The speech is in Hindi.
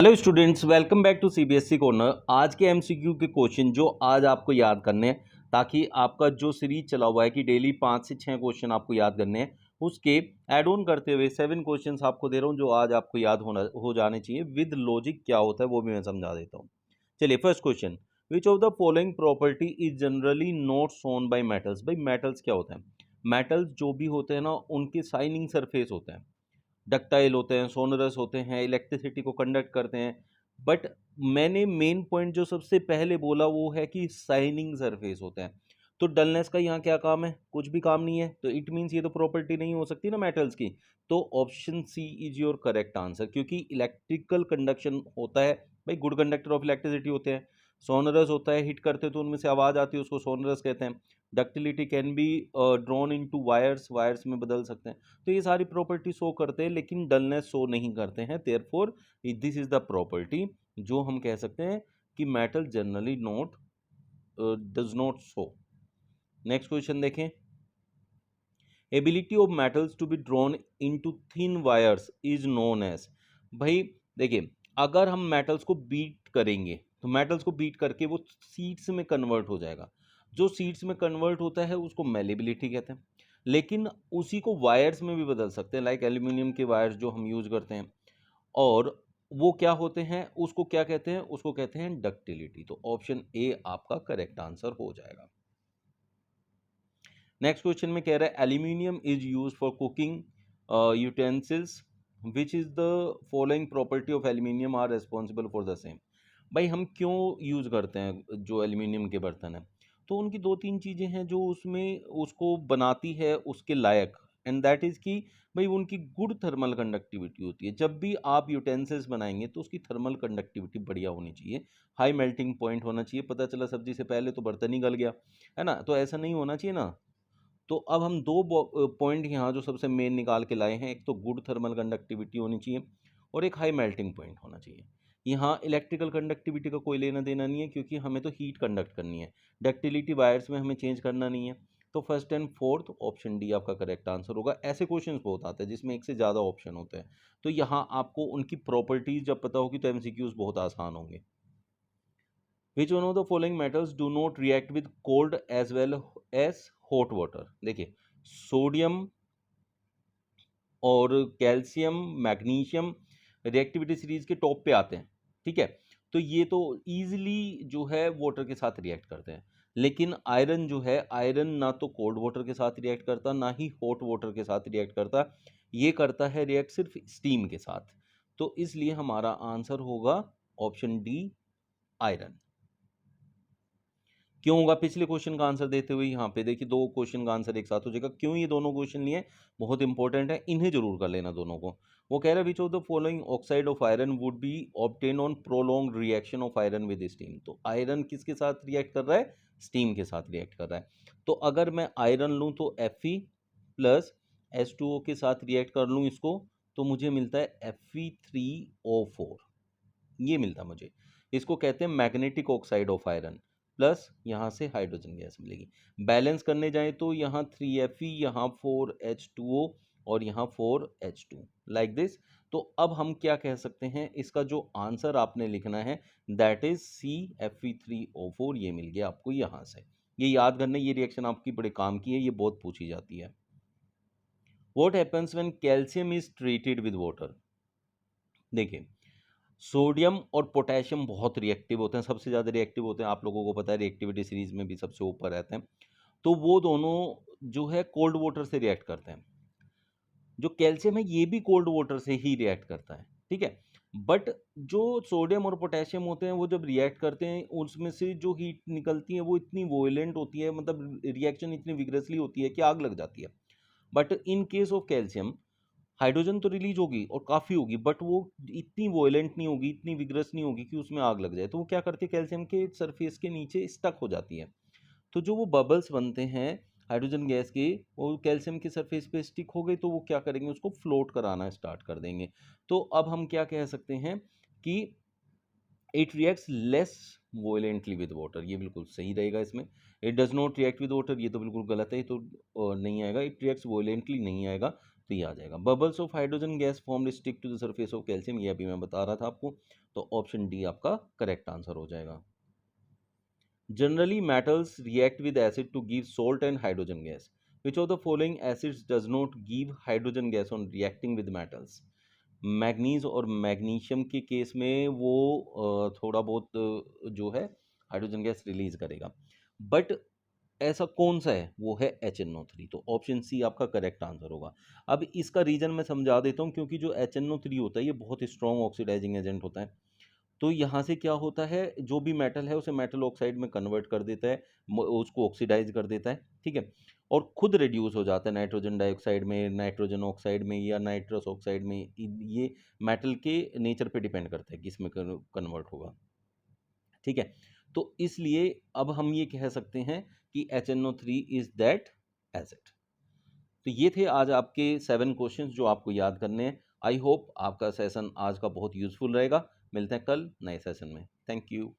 Hello students, welcome back to CBSE corner. आज के एमसीक्यू के क्वेश्चन जो आज आपको याद करने हैं, ताकि आपका जो सीरीज चला हुआ है कि डेली 5 से 6 क्वेश्चन आपको याद करने हैं, उसके ऐड ऑन करते हुए 7 क्वेश्चंस आपको दे रहा हूं जो आज आपको याद होना हो जाने चाहिए। विद लॉजिक क्या होता है वो भी मैं समझा देता हूँ। चलिए, first question, which of the following property is generally not shown by metals. भाई मेटल्स क्या होता है? मेटल्स जो भी होते हैं ना, उनके शाइनिंग सरफेस होते हैं, डक्टाइल होते हैं, सोनरस होते हैं, इलेक्ट्रिसिटी को कंडक्ट करते हैं। बट मैंने मेन पॉइंट जो सबसे पहले बोला वो है कि शाइनिंग सरफेस होते हैं। तो डलनेस का यहाँ क्या काम है? कुछ भी काम नहीं है। तो इट मीन्स ये तो प्रॉपर्टी नहीं हो सकती ना मेटल्स की। तो option C is your correct answer, क्योंकि इलेक्ट्रिकल कंडक्शन होता है। भाई गुड कंडक्टर ऑफ इलेक्ट्रिसिटी होते हैं। सोनरस होता है, हिट करते तो उनमें से आवाज़ आती है, उसको सोनरस कहते हैं। Ductility can be drawn into wires, wires में बदल सकते हैं। तो ये सारी प्रॉपर्टी शो करते हैं, लेकिन डलनेस शो नहीं करते हैं। Therefore this is the property जो हम कह सकते हैं कि metal generally not does not show. Next question देखें, ability of metals to be drawn into thin wires is known as. भाई देखिए, अगर हम मेटल्स को बीट करेंगे तो मेटल्स को बीट करके वो सीड्स में कन्वर्ट हो जाएगा। जो सीड्स में कन्वर्ट होता है उसको मेलेबिलिटी कहते हैं। लेकिन उसी को वायर्स में भी बदल सकते हैं, लाइक एल्यूमिनियम के वायर्स जो हम यूज करते हैं। और वो क्या होते हैं, उसको क्या कहते हैं? उसको कहते हैं डक्टिलिटी। तो ऑप्शन ए आपका करेक्ट आंसर हो जाएगा। नेक्स्ट क्वेश्चन में कह रहा है aluminium is use for cooking utensils, which is the following property of aluminium are responsible for the same. भाई हम क्यों यूज करते हैं जो एल्यूमिनियम के बर्तन हैं? तो उनकी दो तीन चीजें हैं जो उसमें उसको बनाती है उसके लायक। एंड दैट इज कि भाई उनकी गुड थर्मल कंडक्टिविटी होती है। जब भी आप यूटेंसिल्स बनाएंगे तो उसकी थर्मल कंडक्टिविटी बढ़िया होनी चाहिए, हाई मेल्टिंग पॉइंट होना चाहिए। पता चला सब्जी से पहले तो बर्तन ही गल गया, है ना? तो ऐसा नहीं होना चाहिए ना। तो अब हम दो पॉइंट यहाँ जो सबसे मेन निकाल के लाए हैं, एक तो गुड थर्मल कंडक्टिविटी होनी चाहिए और एक हाई मेल्टिंग पॉइंट होना चाहिए। यहाँ इलेक्ट्रिकल कंडक्टिविटी का कोई लेना देना नहीं है, क्योंकि हमें तो हीट कंडक्ट करनी है। डक्टिलिटी वायर्स में हमें चेंज करना नहीं है। तो first and fourth option D आपका करेक्ट आंसर होगा। ऐसे क्वेश्चंस बहुत आते हैं जिसमें एक से ज़्यादा ऑप्शन होते हैं, तो यहाँ आपको उनकी प्रॉपर्टीज जब पता होगी तो एमसीक्यूज बहुत आसान होंगे। Which one of the following metals do not react with cold as well as hot water? देखिए, सोडियम और कैल्शियम, मैग्नीशियम रिएक्टिविटी सीरीज के टॉप पे आते हैं, ठीक है। तो ये तो इजीली जो है वाटर के साथ रिएक्ट करते हैं। लेकिन आयरन जो है, आयरन ना तो कोल्ड वाटर के साथ रिएक्ट करता, ना ही हॉट वाटर के साथ रिएक्ट करता। ये करता है रिएक्ट सिर्फ स्टीम के साथ। तो इसलिए हमारा आंसर होगा ऑप्शन डी, आयरन। क्यों होगा? पिछले क्वेश्चन का आंसर देते हुए यहाँ पे देखिए, दो क्वेश्चन का आंसर एक साथ हो जाएगा। क्यों ये दोनों क्वेश्चन लिए? बहुत इंपॉर्टेंट है, इन्हें जरूर कर लेना दोनों को। वो कह रहा है विच of the following oxide of iron would be obtain on prolong reaction of iron with steam. तो आयरन किसके साथ रिएक्ट कर रहा है? स्टीम के साथ रिएक्ट कर रहा है। तो अगर मैं आयरन लूँ तो Fe प्लस H2O के साथ रिएक्ट कर लूँ इसको, तो मुझे मिलता है Fe3O4। ये मिलता मुझे। इसको कहते हैं magnetic oxide of iron. Plus यहाँ से हाइड्रोजन गैस मिलेगी। बैलेंस करने जाए तो यहाँ 3Fe, यहाँ 4H2O और यहाँ 4H2, लाइक दिस। तो अब हम क्या कह सकते हैं? इसका जो आंसर आपने लिखना है दैट इज CFe3O4। ये मिल गया आपको यहाँ से। ये याद करने, ये रिएक्शन आपकी बड़े काम की है, ये बहुत पूछी जाती है। What happens when calcium is treated with water? देखिए, सोडियम और पोटेशियम बहुत रिएक्टिव होते हैं, सबसे ज़्यादा रिएक्टिव होते हैं। आप लोगों को पता है, रिएक्टिविटी सीरीज में भी सबसे ऊपर रहते हैं। तो वो दोनों जो है कोल्ड वाटर से रिएक्ट करते हैं। जो कैल्शियम है ये भी कोल्ड वाटर से ही रिएक्ट करता है, ठीक है। बट जो सोडियम और पोटेशियम होते हैं वो जब रिएक्ट करते हैं, उसमें से जो हीट निकलती है वो इतनी वोलेंट होती है, मतलब रिएक्शन इतनी विग्रसली होती है कि आग लग जाती है। But in case of calcium, hydrogen तो रिलीज होगी और काफ़ी होगी, बट वो इतनी वोलेंट नहीं होगी, इतनी विग्रस नहीं होगी कि उसमें आग लग जाए। तो वो क्या करती है? कैल्शियम के सरफेस के नीचे स्टक हो जाती है। तो जो वो बबल्स बनते हैं हाइड्रोजन गैस के, वो कैल्शियम के सरफेस पे स्टिक हो गए तो वो क्या करेंगे? उसको फ्लोट कराना स्टार्ट कर देंगे। तो अब हम क्या कह सकते हैं कि it reacts less violently with water. ये बिल्कुल सही रहेगा इसमें। It does not react with water, ये तो बिल्कुल गलत है, ये तो नहीं आएगा। इट रिएक्ट्स वोलेंटली नहीं आएगा। तो ये आ जाएगा। Bubbles of hydrogen gas formed stick to the surface of calcium, ये अभी मैं बता रहा था आपको, तो ऑप्शन डी आपका करेक्ट आंसर हो जाएगा। Generally metals react with acid to give salt and hydrogen gas, which of the following acids does not give hydrogen gas on reacting with metals. Manganese और मैग्नीशियम के केस में वो थोड़ा बहुत जो है हाइड्रोजन गैस रिलीज करेगा, बट ऐसा कौन सा है, वो है HNO3, तो ऑप्शन सी आपका करेक्ट आंसर होगा। अब इसका रीजन मैं समझा देता हूँ, क्योंकि जो HNO3 होता है ये बहुत स्ट्रॉन्ग ऑक्सीडाइजिंग एजेंट होता है। तो यहाँ से क्या होता है, जो भी मेटल है उसे मेटल ऑक्साइड में कन्वर्ट कर देता है, उसको ऑक्सीडाइज कर देता है, ठीक है, और खुद रिड्यूस हो जाता है नाइट्रोजन डाइऑक्साइड में, नाइट्रोजन ऑक्साइड में या नाइट्रस ऑक्साइड में। ये मेटल के नेचर पे डिपेंड करता है किस में कन्वर्ट होगा, ठीक है। तो इसलिए अब हम ये कह सकते हैं कि HNO3 इज दैट एसिड। तो ये थे आज आपके 7 क्वेश्चंस जो आपको याद करने हैं। आई होप आपका सेशन आज का बहुत यूजफुल रहेगा। मिलते हैं कल नए सेशन में। Thank you.